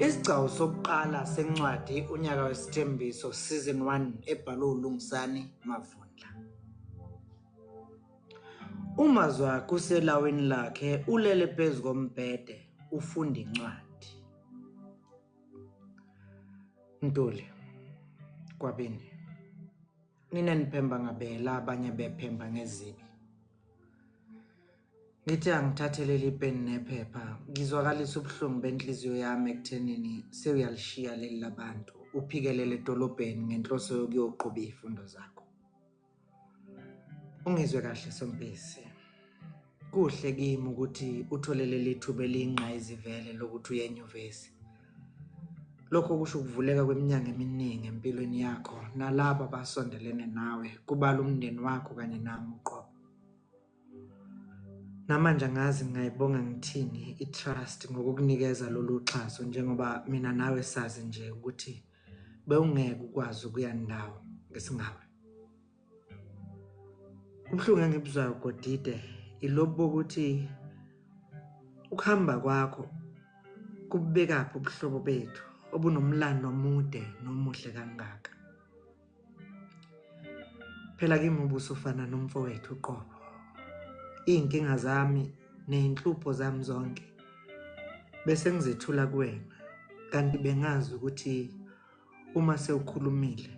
Isigcawu sokuqala sencwadi unyaka wesithembiso season 1 ebhalwe uLungisani Mavundla. Umazwa kuselaweni lakhe ulele phezu kombhede ufunda incwadi. Ntuli kwabini. Nina niphemba ngabela abanye bephemba ngezibi. Ngithi angithathelele ipeni nephepha ngizwakalisa ubuhlungu benhliziyo yami ekuthenini sewuyalishiya leli labantu uphikelele edolobheni ngenhloso yokuyoqhuba izifundo zakho. Ungizwe kahle Sompisi. Kuhle kimi ukuthi utholele lithuba eliyingqayizivele lokuthi uye enyuvesi. Lokho kusho ukuvuleka kweminyango eminingi empilweni yakho nalabo abasondelene nawe kubala umndeni wakho kanye nami uqobo. Namanje ngazi ngayibonga ngithini itrust ngokukunikeza lolu xhaso njengoba mina nawe sazi nje ukuthi bewungeke ukwazi ukuya ndawo ngesingawe. Ubuhlungu engibuzwayo Godide ilobo ukuthi ukuhamba kwakho kubekaphi ubuhlobo bethu obunomlando omude nomuhle kangaka. Phela kimi ubusufana nomfowethu uqobo. Inkinga zami nezinhlupho zami zonke bese ngizethula kuwena kanti bengazi ukuthi uma sewukhulumile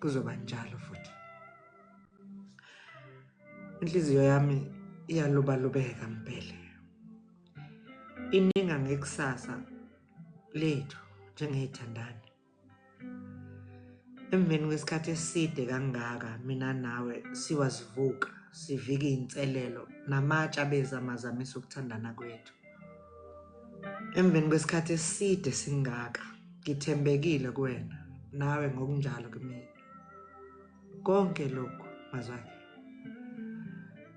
kuzoba njalo futhi. Inhliziyo yami iyalobalobeka mpela. Ininga ngekusasa lethu njengezithandani. Emveni kwesikhathi eside kangaka mina nawe siwazivuka sivika izinselelo namatshe abeza amazamisa ukuthandana kwethu. Emveni kwesikhathi eside singaka ngithembekile kuwena nawe ngokunjalo kimi. Konke lokhu mazwakhe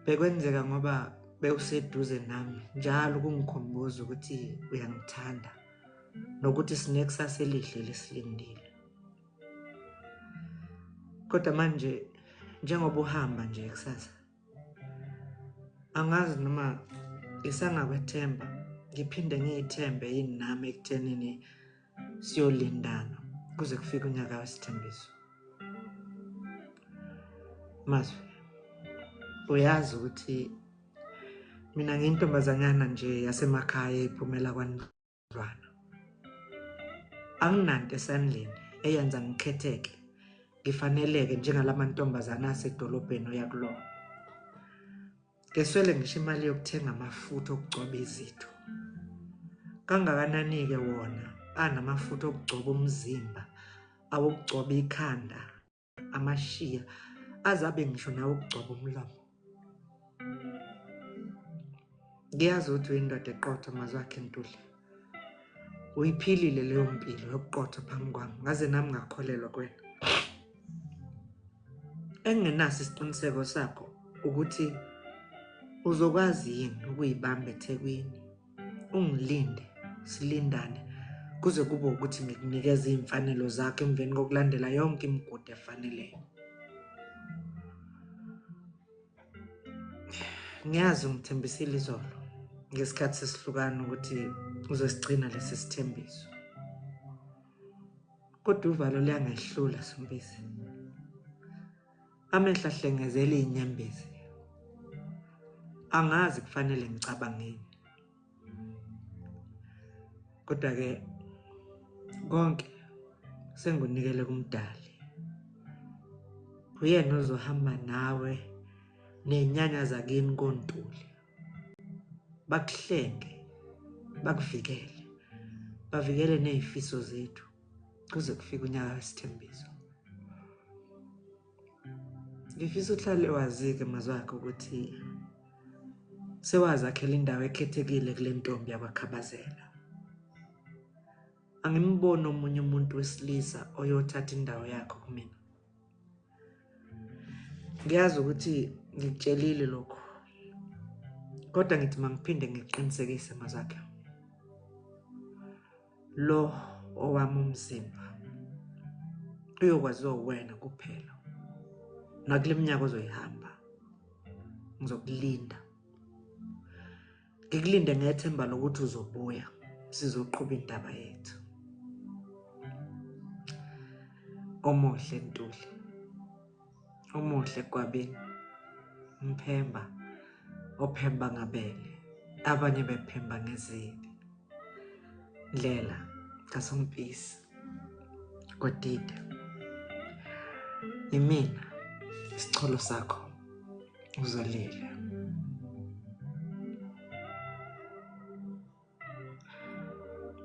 bekwenzeka ngoba bewuseduze nami njalo kungikhumbuza ukuthi uyangithanda nokuthi sinekusasa elihle lesilindile. Kodwa manje njengoba uhamba nje kusasa angazi noma isangakwethemba ngiphinde ngiyithembe yini nami ekuthenini siyolindana kuze kufike unyaka wesithembiso. Mazwi uyazi ukuthi mina ngiyintombazanyana nje yasemakhaya iphumela kwaNdlwana. Anginanto esandleni eyenza ngikhetheke ngifaneleke njengalamantombazana asedolobheni oyakulo. Ngeswele ngisho imali yokuthenga amafutha okugcoba izitho. Kangakanani-ke wona anamafutha okugcoba umzimba, awokugcoba ikhanda, amashiya, azabe ngisho nawe ukugcoba umlomo. Ngiyazi ukuthi uyindoda eqotho mazwakhe Ntuli. Uyiphilile leyo mpilo yokuqotho phambi kwami ngaze nami ngakholelwa kuwena. Engenaso isiqiniseko sakho ukuthi uzokwazi yini ukuyibamba eThekwini. Ungilinde silindane kuze kube ukuthi ngikunikeza izimfanelo zakho emveni kokulandela yonke imigudu efaneleyo. Ngiyazi ungithembisile izolo ngesikhathi sesihlukana ukuthi uzosigcina lesi sithembiso. Kodwa uvalo liyangehlula Sompisi. Amehla hlengezela izinyembezi. Angazi kufanele ngicabangeni. Kodwa ke konke sengunikele kumdali. Uyena ozohamba nawe nezinyanya zakini koNtuli. Bakuhlenge, bakuvikele, bavikele nezifiso zethu kuze kufike unyaka wesithembiso. Ngifisa uhlale wazi-ke mazwakhe ukuthi sewazakhela indawo ekhethekile kule ntombi yakwaKhabazela. Angimboni omunye umuntu wesilisa oyothatha indawo yakho kumina. Ngiyazi ukuthi ngikutshelile lokho. Kodwa ngithi mangiphinde ngiqinisekise mazwakhe. Lo owami umzimba uyokwaziwa wena kuphela. Nakule minyaka ozoyihamba ngizokulinda. Ngikulinde ngethemba lokuthi uzobuya sizoqhubha indaba yethu. omuhle Ntuli, omuhle Gwabini, Mphemba, ophemba ngabele, abanye bephemba ngezibi, Ndlela, kaSompisi, Godide, imina, isicholo sakho, uZolile.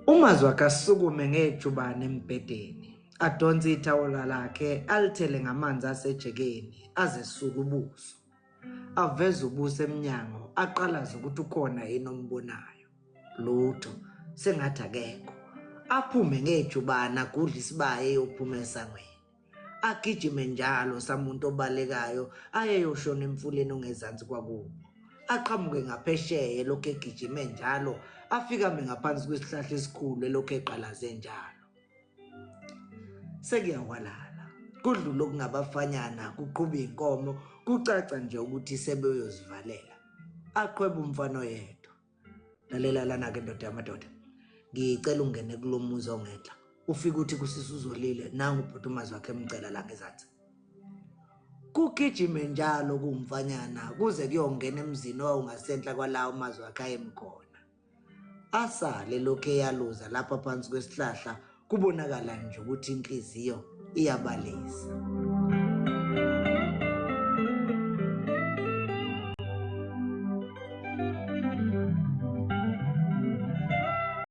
UMazwi kasukume ngejubane embhedeni, adonse ithawula lakhe, alithele ngamanzi asejekeni, azesuka ubuso. Aveza ubuso emnyango, aqalaza ukuthi ukhona yini ombonayo. Lutho, sengathi akekho. Aphume ngejubane, agudla isibaye eyophuma esangweni. Agijime njalo samuntu obalekayo, ayeyoshona emfuleni ongezansi kwakubo. Aqhamuke ngaphesheya lokho egijime njalo, afika ngaphansi kwesihlahla esikhulu lokho eqalaze njalo. Sekuyawalala, kudlula okungabafanyana, kuqhuba inkomo, kucaca nje ukuthi sebeyozivalela. Aqhweba umfana oyedwa. Lalela lana ke ndoda yamadoda. Ngicela ungene kulomuzi ongetla. Ufika uthi kusisa uZolile, nangu ubhuti uMazwi emcela la ngezansi. Kugijime njalo kumfanyana kuze kuyongena emzini owawungasentla kwalawo uMazwi ayemkhona. Asale lokho eyaluza lapha phansi kwesihlahla, kubonakala nje ukuthi inhliziyo iyabalisa.